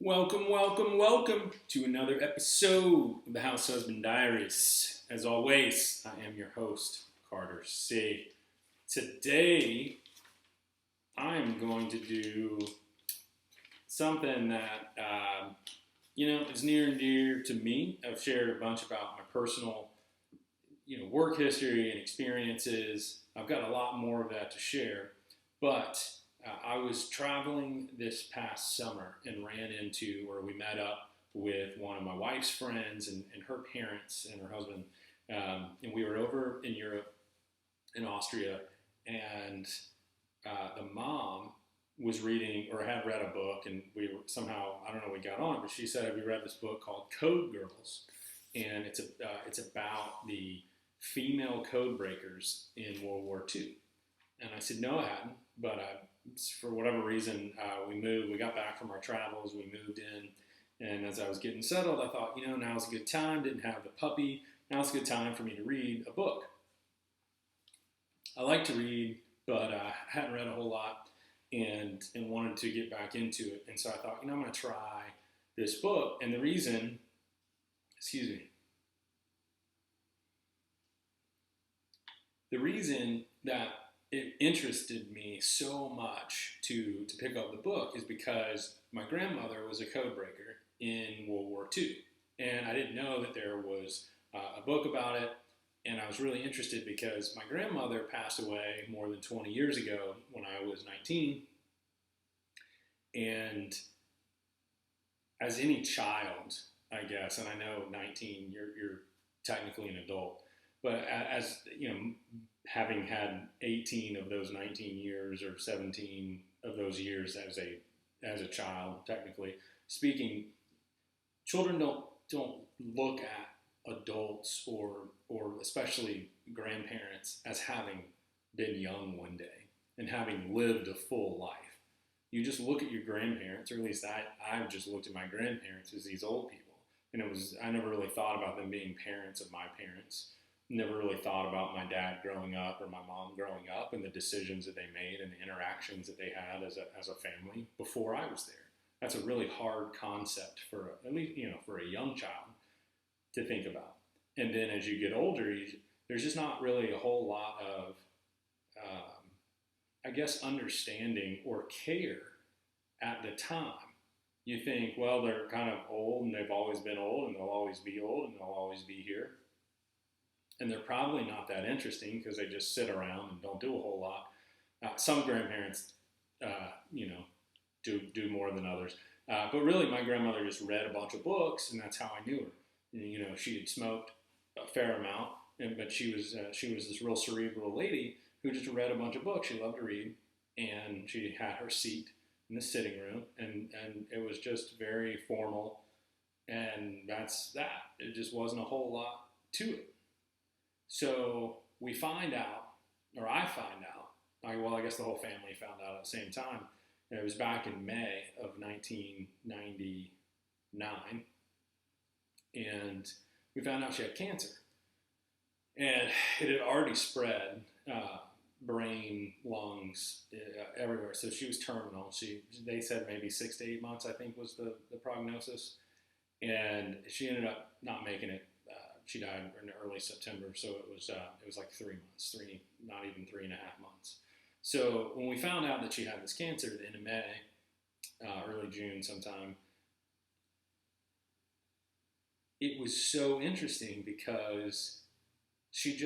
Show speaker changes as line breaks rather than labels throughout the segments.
Welcome, welcome, welcome to another episode of the House Husband Diaries. As always, I am your host, Carter C. Today, I am going to do something that, is near and dear to me. I've shared a bunch about my personal, work history and experiences. I've got a lot more of that to share, but I was traveling this past summer and ran into, or we met up with one of my wife's friends and her parents and her husband. And we were over in Europe, in Austria, and the mom was reading or had read a book, and we were somehow, I don't know, we got on, but she said, "Have you read this book called Code Girls?" And it's about the female code breakers in World War II. And I said, "No, I hadn't," but for whatever reason, we got back from our travels, we moved in, and as I was getting settled, I thought, now's a good time, didn't have the puppy, now's a good time for me to read a book. I like to read, but I hadn't read a whole lot and wanted to get back into it, and so I thought, I'm going to try this book, and the reason that it interested me so much to pick up the book is because my grandmother was a code breaker in World War II. And I didn't know that there was a book about it. And I was really interested because my grandmother passed away more than 20 years ago when I was 19. And as any child, I guess, and I know 19, you're technically an adult, but as having had 18 of those 19 years or 17 of those years as a child, technically speaking, children don't look at adults or especially grandparents as having been young one day and having lived a full life. You just look at your grandparents, or at least I've just looked at my grandparents as these old people. And I never really thought about them being parents of my parents. Never really thought about my dad growing up or my mom growing up and the decisions that they made and the interactions that they had as a family before I was there. That's a really hard concept for at least for a young child to think about. And then as you get older, there's just not really a whole lot of understanding or care at the time. You think, well, they're kind of old and they've always been old and they'll always be old and they'll always be here. And they're probably not that interesting because they just sit around and don't do a whole lot. Some grandparents, do more than others. But really, my grandmother just read a bunch of books, and that's how I knew her. And, she had smoked a fair amount, but she was this real cerebral lady who just read a bunch of books. She loved to read, and she had her seat in the sitting room, and it was just very formal, and that's that. It just wasn't a whole lot to it. So we find out, or I find out, I guess the whole family found out at the same time. It was back in May of 1999, and we found out she had cancer. And it had already spread, brain, lungs, everywhere. So she was terminal. They said maybe 6 to 8 months, I think, was the prognosis. And she ended up not making it. She died in early September, so it was like 3 months, not even 3.5 months. So when we found out that she had this cancer at the end of May, early June sometime, it was so interesting because she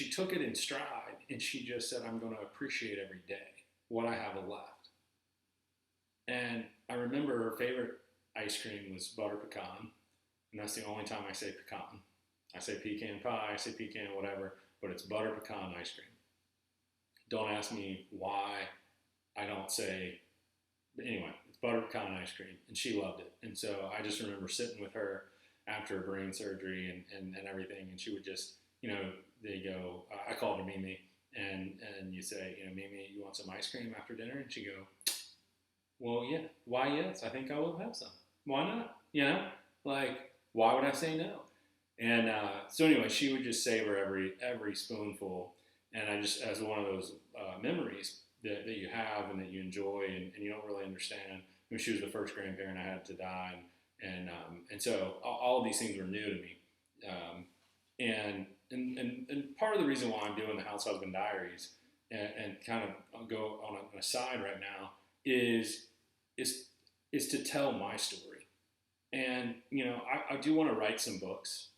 took it in stride and she just said, "I'm going to appreciate every day what I have left." And I remember her favorite ice cream was butter pecan, and that's the only time I say pecan. I say pecan pie, I say pecan whatever, but it's butter pecan ice cream. Don't ask me why I don't say, but anyway, it's butter pecan ice cream, and she loved it. And so I just remember sitting with her after her brain surgery and everything, and she would just, they go, I called her Mimi, and you say, "Mimi, you want some ice cream after dinner?" And she go, "Well, yeah, why yes, I think I will have some. Why not? Why would I say no?" And so anyway, she would just savor every spoonful, and I just, as one of those memories that you have and that you enjoy and you don't really understand. she was the first grandparent I had to die, and so all of these things were new to me. And part of the reason why I'm doing the House Husband Diaries and kind of go on a side right now is is is to tell my story. And I do want to write some books.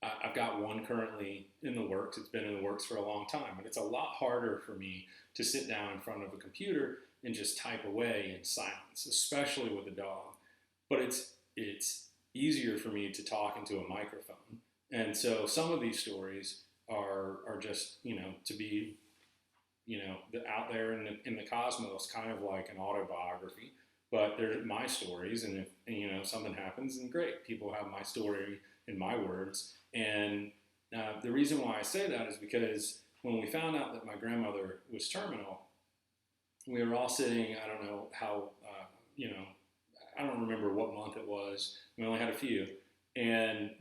I've got one currently in the works. It's been in the works for a long time, but it's a lot harder for me to sit down in front of a computer and just type away in silence, especially with a dog. But it's easier for me to talk into a microphone. And so some of these stories are just to be out there in the cosmos, kind of like an autobiography. But they're my stories, and if something happens, then great. People have my story in my words. And the reason why I say that is because when we found out that my grandmother was terminal, we were all sitting. I don't know how. I don't remember what month it was. We only had a few,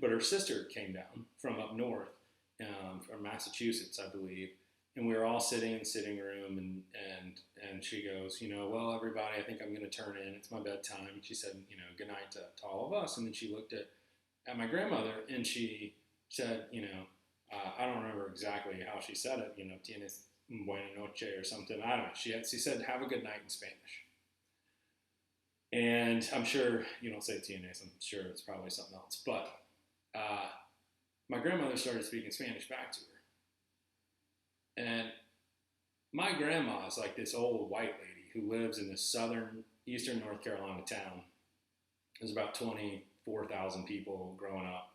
but her sister came down from up north, from Massachusetts, I believe. And we were all sitting in the sitting room, and she goes, well, everybody, I think I'm going to turn in. It's my bedtime. She said, good night to all of us. And then she looked at my grandmother, and she said, I don't remember exactly how she said it, tienes buena noche or something. I don't know. She said, have a good night in Spanish. And I'm sure you don't say tienes. I'm sure it's probably something else. But my grandmother started speaking Spanish back to her. And my grandma is like this old white lady who lives in this eastern North Carolina town. There's about 24,000 people growing up,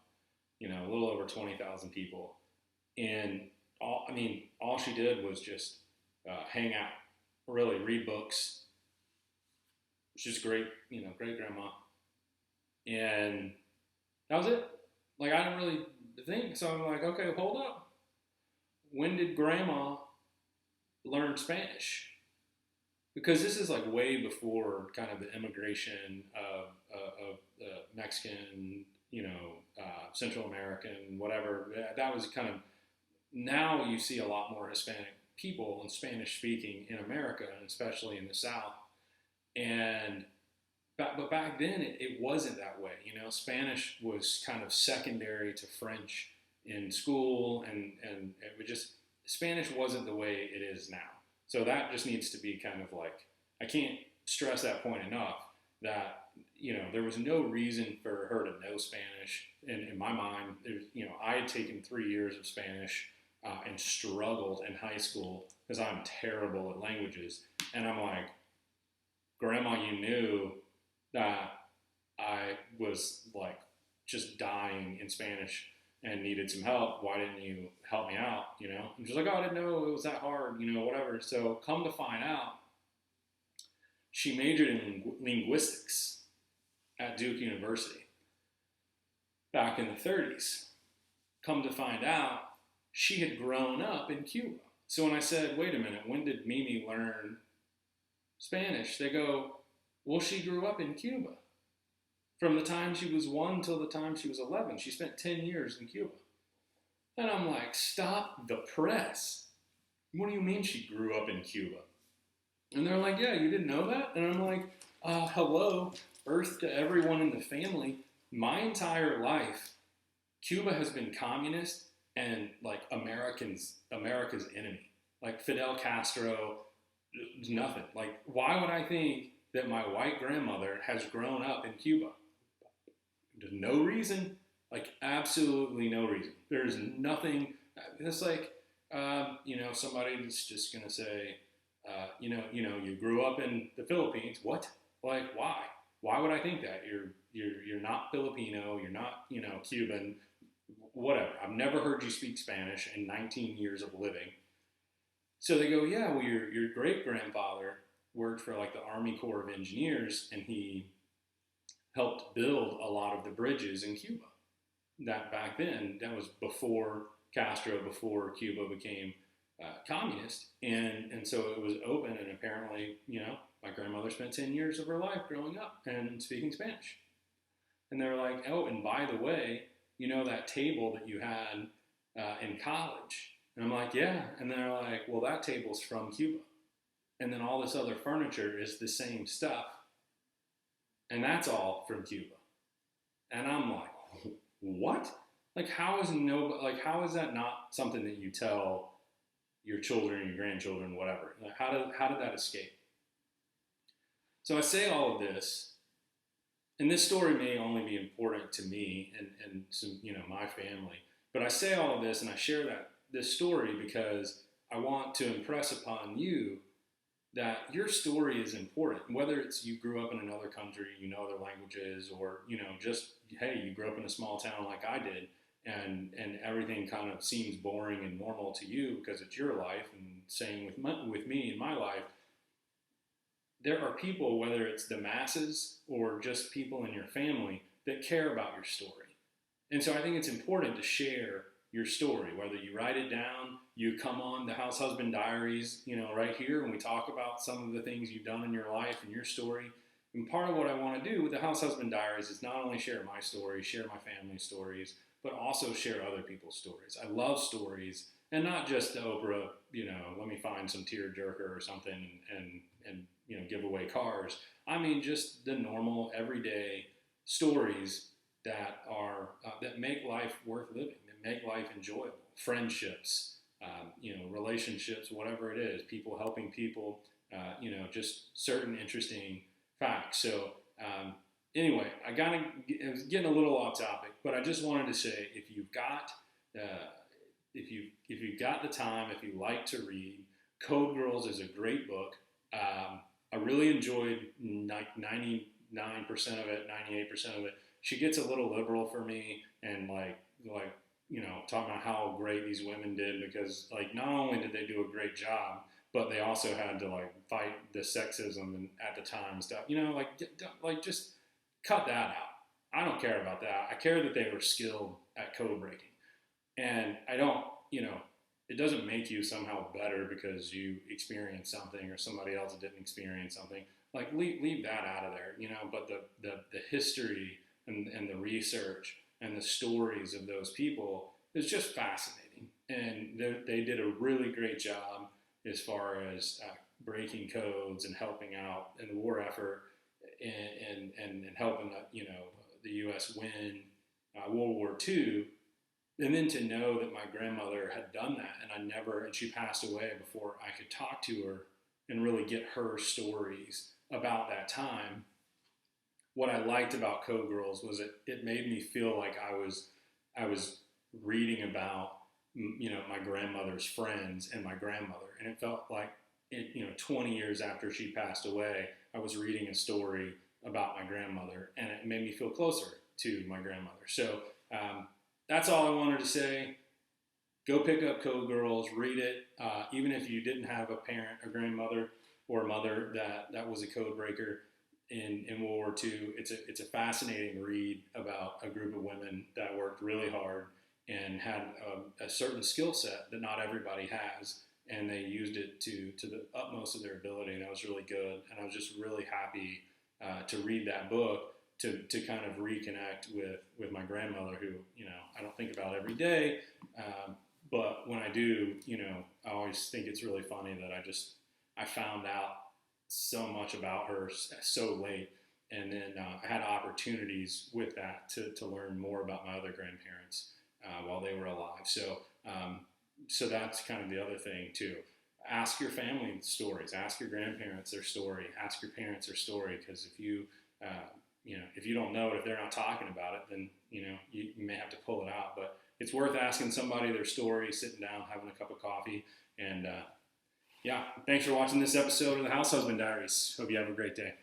a little over 20,000 people. And all she did was just hang out, really read books. She's great, great grandma. And that was it. Like, I didn't really think. So I'm like, okay, hold up. When did grandma learn Spanish? Because this is like way before kind of the immigration of Mexican, Central American, whatever. That was kind of, now you see a lot more Hispanic people and Spanish speaking in America, and especially in the South. But back then it wasn't that way. Spanish was kind of secondary to French in school, and it would just, Spanish wasn't the way it is now. So that just needs to be kind of like, I can't stress that point enough, that there was no reason for her to know Spanish. In my mind, I had taken 3 years of Spanish and struggled in high school because I'm terrible at languages. And I'm like, Grandma, you knew that I was like just dying in Spanish and needed some help. Why didn't you help me out? And she's like, oh, I didn't know it was that hard, whatever. So come to find out, she majored in linguistics at Duke University back in the 30s. Come to find out, she had grown up in Cuba. So when I said, wait a minute, when did Mimi learn Spanish? They go, well, she grew up in Cuba. From the time she was 1 till the time she was 11. She spent 10 years in Cuba. And I'm like, stop the press. What do you mean she grew up in Cuba? And they're like, yeah, you didn't know that? And I'm like, hello, earth to everyone in the family. My entire life, Cuba has been communist and like America's enemy. Like Fidel Castro, nothing. Like, why would I think that my white grandmother has grown up in Cuba? There's no reason, like absolutely no reason. There's nothing. It's like, somebody that's just gonna say, you grew up in the Philippines. What? Like, why? Why would I think that? You're not Filipino. You're not, Cuban. Whatever. I've never heard you speak Spanish in 19 years of living. So they go, yeah, well, your great grandfather worked for like the Army Corps of Engineers, and he helped build a lot of the bridges in Cuba. That back then, that was before Castro, before Cuba became communist, and so it was open. And apparently, my grandmother spent 10 years of her life growing up and speaking Spanish. And they're like, oh, and by the way, that table that you had in college? And I'm like, yeah. And they're like, well, that table's from Cuba. And then all this other furniture is the same stuff And that's all from Cuba. And I'm like, what? Like, how is that not something that you tell your children, your grandchildren, whatever? Like, how did that escape? So I say all of this, and this story may only be important to me and some, my family, but I say all of this and I share this story because I want to impress upon you that your story is important. Whether it's you grew up in another country, you know other languages, or just hey, you grew up in a small town like I did, and everything kind of seems boring and normal to you because it's your life. And same with me in my life, there are people, whether it's the masses or just people in your family, that care about your story. And so I think it's important to share your story, whether you write it down, you come on the House Husband Diaries, right here, and we talk about some of the things you've done in your life and your story. And part of what I want to do with the House Husband Diaries is not only share my story, share my family's stories, but also share other people's stories. I love stories, and not just the Oprah, let me find some tearjerker or something and give away cars. I mean, just the normal, everyday stories that are that make life worth living, that make life enjoyable. Friendships, relationships, whatever it is, people helping people, just certain interesting facts. So anyway, I was getting a little off topic, but I just wanted to say, if you've got the time, if you like to read, Code Girls is a great book. I really enjoyed 99% of it, 98% of it. She gets a little liberal for me, and talking about how great these women did, because not only did they do a great job, but they also had to fight the sexism and at the time and stuff. Just cut that out. I don't care about that. I care that they were skilled at code breaking, and I don't. It doesn't make you somehow better because you experienced something or somebody else didn't experience something. Leave that out of there, But the history and the research and the stories of those people is just fascinating, and they did a really great job as far as breaking codes and helping out in the war effort and helping the U.S. win World War II. And then to know that my grandmother had done that, and she passed away before I could talk to her and really get her stories about that time. What I liked about Code Girls was it made me feel like I was reading about my grandmother's friends and my grandmother, and it felt like 20 years after she passed away, I was reading a story about my grandmother, and it made me feel closer to my grandmother. So that's all I wanted to say. Go pick up Code Girls, read it. Even if you didn't have a parent, a grandmother, or a mother that was a code breaker in World War II, it's a fascinating read about a group of women that worked really hard and had a certain skill set that not everybody has, and they used it to the utmost of their ability, and that was really good. And I was just really happy to read that book, to kind of reconnect with my grandmother, who I don't think about every day, but when I do, I always think it's really funny that I found out so much about her so late, and then I had opportunities with that to learn more about my other grandparents while they were alive. So that's kind of the other thing too. Ask your family stories, ask your grandparents their story, ask your parents their story, because if you don't know it, if they're not talking about it, then you may have to pull it out. But it's worth asking somebody their story, sitting down, having a cup of coffee, and thanks for watching this episode of the House Husband Diaries. Hope you have a great day.